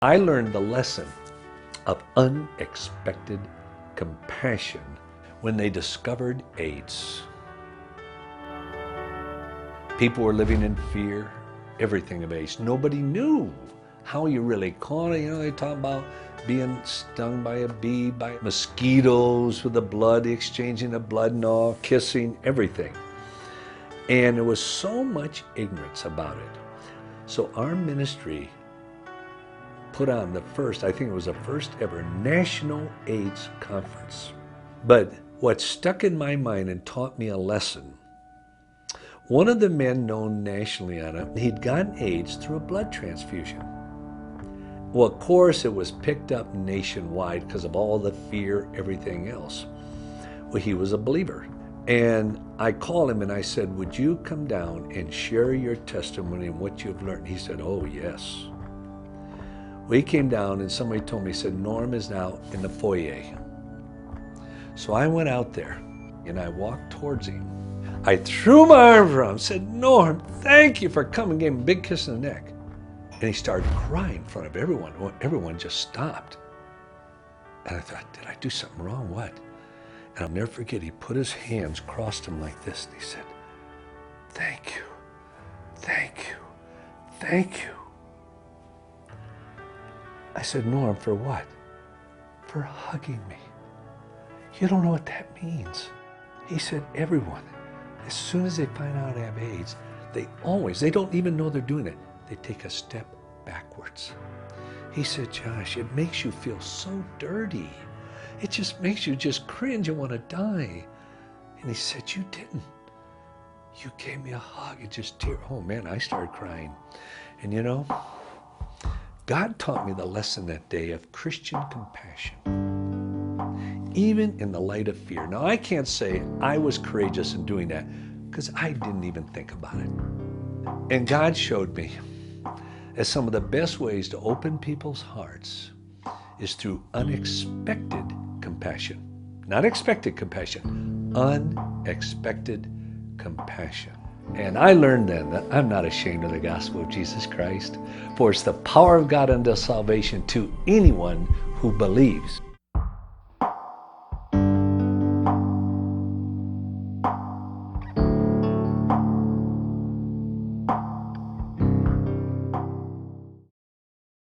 I learned the lesson of unexpected compassion when they discovered AIDS. People were living in fear, everything of AIDS. Nobody knew how you really caught it. You know, they talk about being stung by a bee, by mosquitoes, with the blood, exchanging the blood and all, kissing, everything. And there was so much ignorance about it. So our ministry put on the first, I think it was the first ever National AIDS Conference. But what stuck in my mind and taught me a lesson, one of the men known nationally on it, he'd gotten AIDS through a blood transfusion. Well, of course, it was picked up nationwide because of all the fear, everything else. Well, he was a believer. And I called him and I said, would you come down and share your testimony and what you've learned? He said, oh, yes. Well, he came down and somebody told me, he said, Norm is now in the foyer. So I went out there and I walked towards him. I threw my arms around him, said, Norm, thank you for coming, gave him a big kiss on the neck. And he started crying in front of everyone. Well, everyone just stopped. And I thought, did I do something wrong? What? And I'll never forget, he put his hands, crossed them like this, and he said, thank you, thank you, thank you. I said, Norm, for what? For hugging me. You don't know what that means. He said, everyone, as soon as they find out I have AIDS, they don't even know they're doing it. They take a step backwards. He said, Josh, it makes you feel so dirty. It just makes you just cringe and want to die. And he said, you didn't. You gave me a hug and just tear. Oh man, I started crying. And you know, God taught me the lesson that day of Christian compassion, even in the light of fear. Now, I can't say I was courageous in doing that because I didn't even think about it. And God showed me that some of the best ways to open people's hearts is through unexpected compassion. Not expected compassion, unexpected compassion. And I learned then that I'm not ashamed of the gospel of Jesus Christ, for it's the power of God unto salvation to anyone who believes.